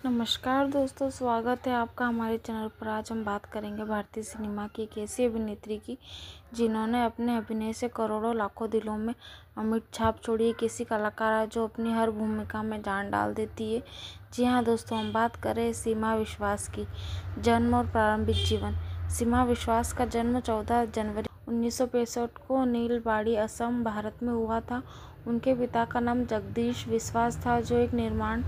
नमस्कार दोस्तों, स्वागत है आपका हमारे चैनल पर। आज हम बात करेंगे भारतीय सिनेमा की एक ऐसी अभिनेत्री की जिन्होंने अपने अभिनय से करोड़ों लाखों दिलों में अमिट छाप छोड़ी। एक ऐसी कलाकार है जो अपनी हर भूमिका में जान डाल देती है। जी हाँ दोस्तों, हम बात करें सीमा विश्वास की। जन्म और प्रारंभिक जीवन। सीमा विश्वास का जन्म 14 जनवरी 1965 को नीलबाड़ी, असम, भारत में हुआ था। उनके पिता का नाम जगदीश विश्वास था, जो एक निर्माण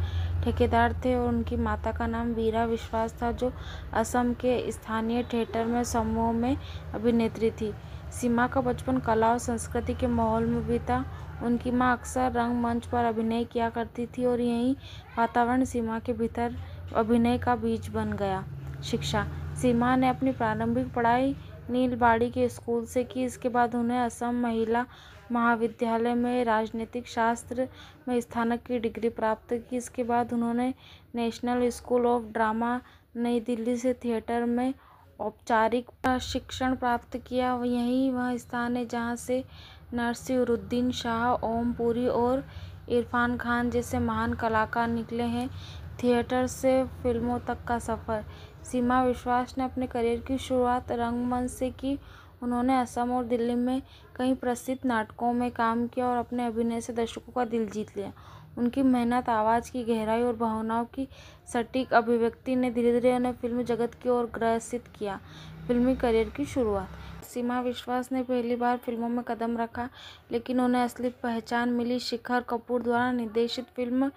ठेकेदार थे, और उनकी माता का नाम वीरा विश्वास था, जो असम के स्थानीय थिएटर में समूह में अभिनेत्री थी। सीमा का बचपन कला और संस्कृति के माहौल में बीता। उनकी मां अक्सर रंगमंच पर अभिनय किया करती थी और यही वातावरण सीमा के भीतर अभिनय का बीज बन गया। शिक्षा। सीमा ने अपनी प्रारंभिक पढ़ाई नीलबाड़ी के स्कूल से की। इसके बाद उन्हें असम महिला महाविद्यालय में राजनीतिक शास्त्र में स्नातक की डिग्री प्राप्त की। इसके बाद उन्होंने नेशनल स्कूल ऑफ ड्रामा, नई दिल्ली से थिएटर में औपचारिक प्रशिक्षण प्राप्त किया। यही वह स्थान है जहां से नसीरुद्दीन शाह, ओम पुरी और इरफान खान जैसे महान कलाकार निकले हैं। थिएटर से फिल्मों तक का सफ़र। सीमा विश्वास ने अपने करियर की शुरुआत रंगमंच से की। उन्होंने असम और दिल्ली में कई प्रसिद्ध नाटकों में काम किया और अपने अभिनय से दर्शकों का दिल जीत लिया। उनकी मेहनत, आवाज़ की गहराई और भावनाओं की सटीक अभिव्यक्ति ने धीरे-धीरे उन्हें फिल्म जगत की ओर ग्रसित किया। फिल्मी करियर की शुरुआत। सीमा विश्वास ने पहली बार फिल्मों में कदम रखा, लेकिन उन्हें असली पहचान मिली शिखर कपूर द्वारा निर्देशित फिल्म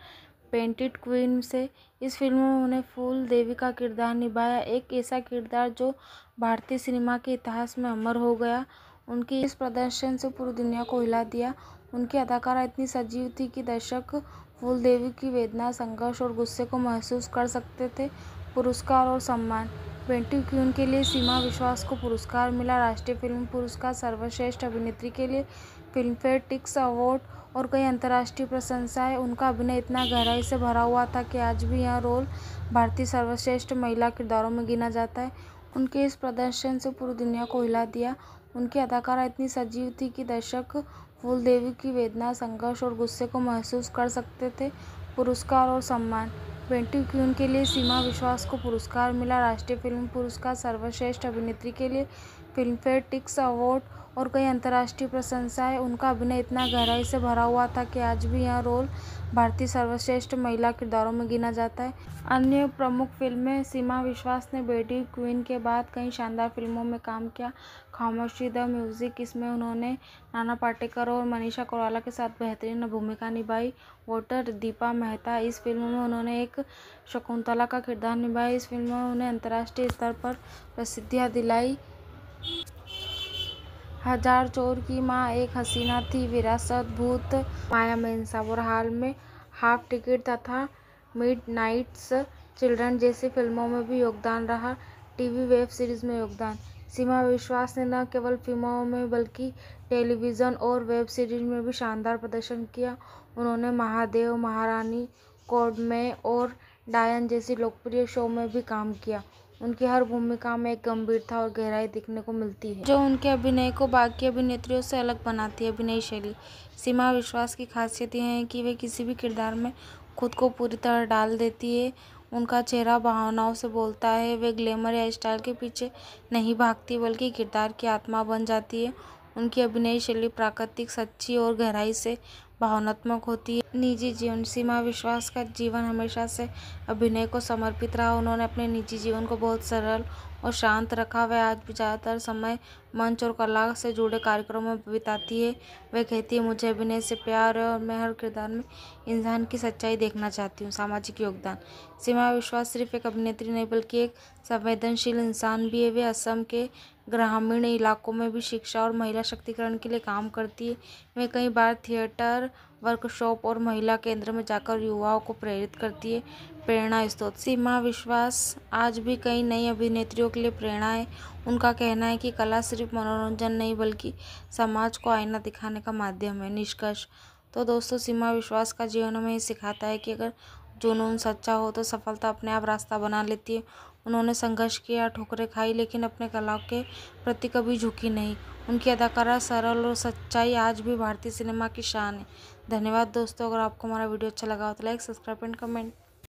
पेंटेड क्वीन से। इस फिल्म में उन्हें फूल देवी का किरदार निभाया, एक ऐसा किरदार जो भारतीय सिनेमा के इतिहास में अमर हो गया। उनके इस प्रदर्शन से पूरी दुनिया को हिला दिया। उनकी अदाकारा इतनी सजीव थी कि दर्शक फूल देवी की वेदना, संघर्ष और गुस्से को महसूस कर सकते थे। पुरस्कार और सम्मान। पेंटेड क्वीन के लिए सीमा विश्वास को पुरस्कार मिला। राष्ट्रीय फिल्म पुरस्कार, सर्वश्रेष्ठ अभिनेत्री के लिए फिल्मफेयर टिक्स अवार्ड और कई अंतर्राष्ट्रीय प्रशंसाएं। उनका अभिनय इतना गहराई से भरा हुआ था कि आज भी यह रोल भारतीय सर्वश्रेष्ठ महिला किरदारों में गिना जाता है। उनके इस प्रदर्शन से पूरी दुनिया को हिला दिया। उनकी अदाकारा इतनी सजीव थी कि दर्शक फूल देवी की वेदना, संघर्ष और गुस्से को महसूस कर सकते थे। पुरस्कार और सम्मान। पेंटेड क्वीन के लिए सीमा विश्वास को पुरस्कार मिला। राष्ट्रीय फिल्म पुरस्कार, सर्वश्रेष्ठ अभिनेत्री के लिए फिल्मफेयर टिक्स अवार्ड और कई अंतर्राष्ट्रीय प्रशंसाएं। उनका अभिनय इतना गहराई से भरा हुआ था कि आज भी यह रोल भारतीय सर्वश्रेष्ठ महिला किरदारों में गिना जाता है। अन्य प्रमुख फिल्में। सीमा विश्वास ने पेंटेड क्वीन के बाद कई शानदार फिल्मों में काम किया। खामोशी, द म्यूजिक, इसमें उन्होंने नाना पाटेकर और मनीषा कोइराला के साथ बेहतरीन भूमिका निभाई। वोटर, दीपा मेहता, इस फिल्म में उन्होंने एक शकुंतला का किरदार निभाया। इस फिल्म में उन्हें अंतर्राष्ट्रीय स्तर पर प्रसिद्धि दिलाई। हजार चोर की माँ, एक हसीना थी, विरासत, भूत, माया मेमसाब और हाल में हाफ टिकट तथा मिडनाइट्स चिल्ड्रन जैसी फिल्मों में भी योगदान रहा। टीवी वेब सीरीज में योगदान। सीमा विश्वास ने न केवल फिल्मों में बल्कि टेलीविज़न और वेब सीरीज में भी शानदार प्रदर्शन किया। उन्होंने महादेव, महारानी, कोडमैन और डायन जैसी लोकप्रिय शो में भी काम किया। उनकी हर भूमिका में एक गंभीरता और गहराई देखने को मिलती है, जो उनके अभिनय को बाकी अभिनेत्रियों से अलग बनाती है। अभिनय शैली। सीमा विश्वास की खासियत यह है कि वे किसी भी किरदार में खुद को पूरी तरह डाल देती है। उनका चेहरा भावनाओं से बोलता है। वे ग्लैमर या स्टाइल के पीछे नहीं भागती, बल्कि किरदार की आत्मा बन जाती है। उनकी अभिनय शैली प्राकृतिक, सच्ची और गहराई से भावनात्मक होती है। निजी जीवन। सीमा विश्वास का जीवन हमेशा से अभिनय को समर्पित रहा। उन्होंने अपने निजी जीवन को बहुत सरल और शांत रखा। वह आज भी ज़्यादातर समय मंच और कला से जुड़े कार्यक्रमों में बिताती है। वह कहती है, मुझे अभिनय से प्यार है और मैं हर किरदार में इंसान की सच्चाई देखना चाहती हूँ। सामाजिक योगदान। सीमा विश्वास सिर्फ एक अभिनेत्री नहीं, बल्कि एक संवेदनशील इंसान भी है। वे असम के ग्रामीण इलाकों में भी शिक्षा और महिला शक्तिकरण के लिए काम करती है। वे कई बार थिएटर वर्कशॉप और महिला केंद्र में जाकर युवाओं को प्रेरित करती है। प्रेरणा स्रोत। सीमा विश्वास आज भी कई नई अभिनेत्रियों के लिए प्रेरणा है। उनका कहना है कि कला सिर्फ मनोरंजन नहीं, बल्कि समाज को आईना दिखाने का माध्यम है। निष्कर्ष। तो दोस्तों, सीमा विश्वास का जीवन हमें सिखाता है कि अगर जुनून सच्चा हो तो सफलता अपने आप रास्ता बना लेती है। उन्होंने संघर्ष किया, ठोकरें खाई, लेकिन अपने कला के प्रति कभी झुकी नहीं। उनकी अदाकारा, सरल और सच्चाई आज भी भारतीय सिनेमा की शान है। धन्यवाद दोस्तों। अगर आपको हमारा वीडियो अच्छा लगा हो तो लाइक, सब्सक्राइब एंड कमेंट।